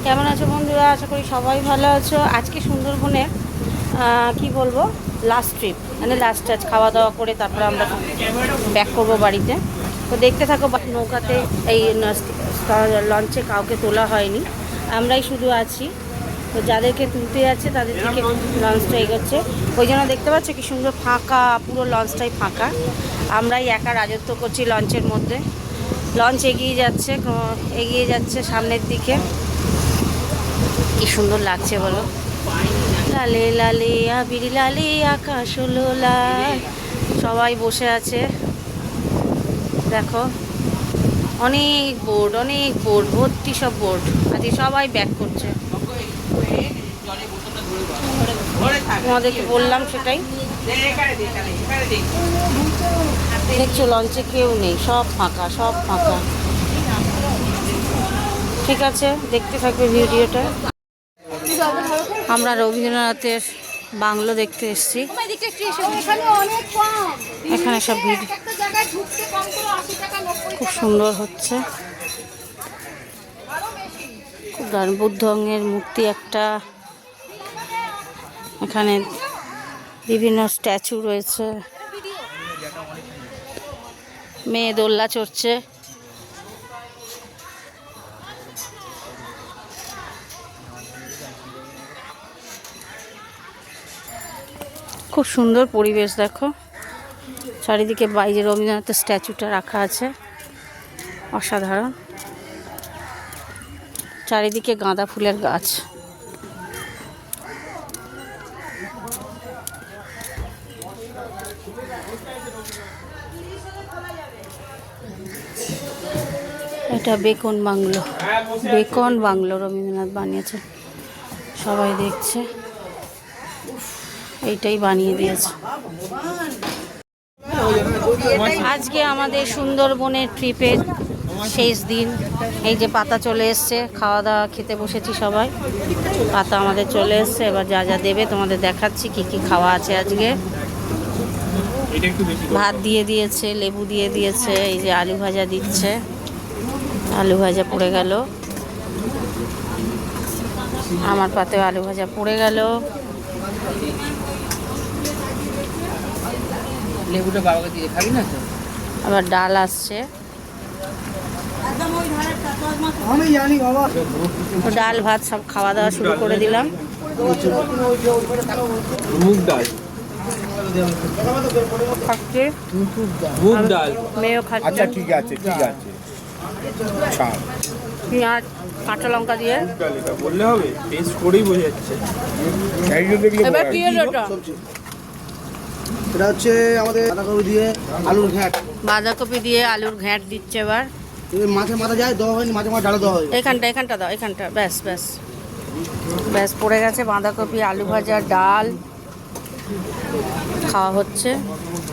কেমন আছো বন্ধুরা? আশা করি সবাই ভালো আছো। আজকে সুন্দরবনে কি বলবো, লাস্ট ট্রিপ, মানে লাস্ট টাচ খাওয়া দাওয়া করে তারপরে আমরা ব্যাক করবো বাড়িতে। তো দেখতে থাকো। নৌকাতে এই লঞ্চে কাউকে তোলা হয়নি, আমরাই শুধু আছি। তো যাদেরকে তুলতে যাচ্ছে তাদের দিকে লঞ্চটা এগোচ্ছে। ওই জন্য দেখতে পাচ্ছ কি সুন্দর ফাঁকা, পুরো লঞ্চটাই ফাঁকা। আমরাই একা রাজত্ব করছি লঞ্চের মধ্যে। লঞ্চ এগিয়ে যাচ্ছে সামনের দিকে। কি সুন্দর লাগছে বলো, লালে লালে আবির লালে আকাশ হলো লাল। সবাই বসে আছে দেখো, অনেক বোর্ড ভর্তি সব বোর্ড। আজকে সবাই ব্যাক করছে, তোমাদেরকে বললাম সেটাই। দেখছো লঞ্চে কেউ নেই, সব ফাঁকা সব ফাঁকা। ঠিক আছে, দেখতে থাকবে ভিডিওটা। আমরা রবীন্দ্রনাথের বাংলো দেখতে এসেছি। এখানে সব ভিড়, খুব সুন্দর হচ্ছে। খুব দারুণ বুদ্ধঙ্গের মূর্তি একটা। এখানে বিভিন্ন স্ট্যাচু রয়েছে। মেয়ে দোলনা চড়ছে। খুব সুন্দর পরিবেশ দেখো, চারিদিকে বাইরে রবীন্দ্রনাথের স্ট্যাচুটা রাখা আছে, অসাধারণ। চারিদিকে গাঁদা ফুলের গাছ। এটা বেকন বাংলো রবীন্দ্রনাথ বানিয়েছে, সবাই দেখছে। এইটাই বানিয়ে দিয়েছে। আজকে আমাদের সুন্দরবনের ট্রিপের শেষ দিন। এই যে পাতা চলে এসছে, খাওয়া দাওয়া খেতে বসেছি সবাই। পাতা আমাদের চলে এসছে, এবার যা যা দেবে তোমাদের দেখাচ্ছি কি কি খাওয়া আছে আজকে। ভাত দিয়ে দিয়েছে, লেবু দিয়ে দিয়েছে, এই যে আলু ভাজা দিচ্ছে। আলু ভাজা পড়ে গেল, আমার পাতেও আলু ভাজা পড়ে গেল। লেবুটা বাবাকে দিয়ে খাবি না তো? আবার ডাল আসছে, আমি জানি বাবা। ডাল ভাত সব খাওয়া দাওয়া শুরু করে দিলাম। মুগ ডাল খাচ্ছে, মুগ ডাল। মেয়েও খাচ্ছে। আচ্ছা ঠিক আছে পেঁয়াজ কাঁচা লঙ্কা দিয়ে এটা বললে হবে, টেস্ট করেই বোঝা যাচ্ছে। এবার কি হলো এটা? এটা হচ্ছে আমাদের বাঁধাকপি দিয়ে আলুর ঘ্যাট। বাঁধাকপি দিয়ে আলুর ঘ্যাঁট দিচ্ছে। এবার মাছের মাথা যায় দেওয়া হয়নি, মাঝে মাঝে ডালে দেওয়া হয়। এখানটা দাও, এখানটা ব্যাস ব্যাস ব্যাস পড়ে গেছে। বাঁধাকপি আলু ভাজা ডাল খাওয়া হচ্ছে,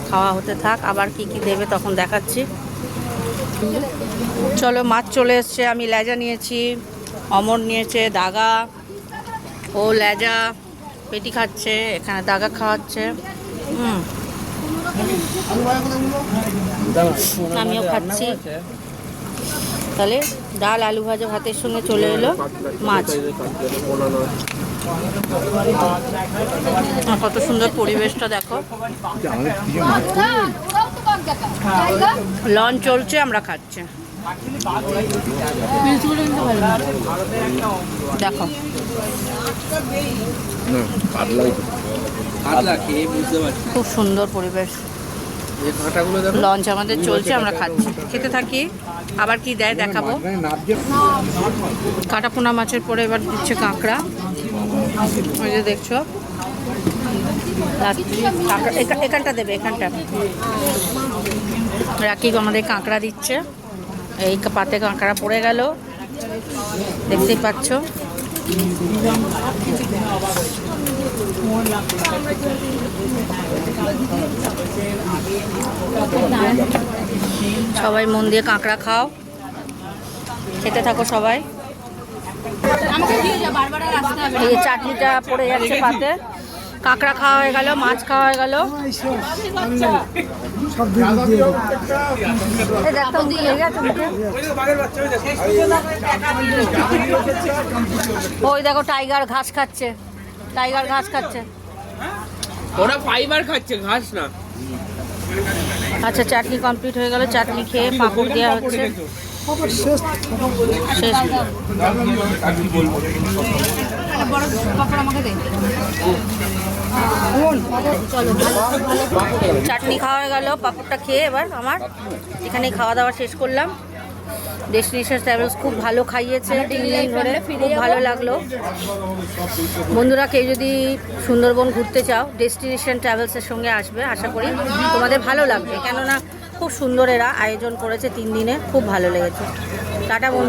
খাওয়া হতে থাক। আবার কি কি দেবে তখন দেখাচ্ছি। চলো, মাছ চলে এসছে। আমি লেজা নিয়েছি, অমর নিয়েছে দাগা। ও লেজা পেটি খাচ্ছে, এখানে দাগা খাওয়াচ্ছে। আমিও খাচ্ছি। তাহলে ডাল আলু ভাজা ভাতের সঙ্গে চলে এলো মাছ। কত সুন্দর পরিবেশটা দেখো, লঞ্চ চলছে, আমরা খাচ্ছি। দেখো খুব সুন্দর পরিবেশ। লঞ্চ আমাদের চলছে, আমরা খাচ্ছি, খেতে থাকি। আবার কি দেয় দেখাবো। কাটাপোনা মাছের পরে এবার দিচ্ছে কাঁকড়া। ওই যে দেখছো, এখানটা দেবে, এখানটা রাখি। আমাদের কাঁকড়া দিচ্ছে, এই পাতে কাঁকড়া পড়ে গেল, দেখতেই পাচ্ছ। সবাই মন দিয়ে কাঁকড়া খাও, খেতে থাকো সবাই। এই চাটনিটা পড়ে যাচ্ছে পাতে, কাঁকড়া খাওয়া হয়ে গেল, মাছ খাওয়া হয়ে গেল। সব দিয়ে দিয়ে দাও। এই দেখো মুখে লেগে আছে মুখে। ওই দেখো টাইগার ঘাস খাচ্ছে, টাইগার ঘাস খাচ্ছে। ওরা ফাইবার খাচ্ছে, ঘাস না। আচ্ছা চাটনি কমপ্লিট হয়ে গেল, চাটনি খেয়ে পাঁপড় দেওয়া হচ্ছে। আবার শেষ শেষ। চাটনি খাওয়া হয়ে গেল, পাঁপড়টা খেয়ে এবার আমার এখানে খাওয়া দাওয়া শেষ করলাম। ডেস্টিনেশন ট্রাভেলস খুব ভালো খাইয়েছে 3 দিন ধরে, খুব ভালো লাগলো। বন্ধুরা কেউ যদি সুন্দরবন ঘুরতে চাও ডেস্টিনেশন ট্রাভেলসের সঙ্গে আসবে, আশা করি তোমাদের ভালো লাগবে, কেননা খুব সুন্দর এরা আয়োজন করেছে 3 দিনে, খুব ভালো লেগেছে। টাটা বন্ধু।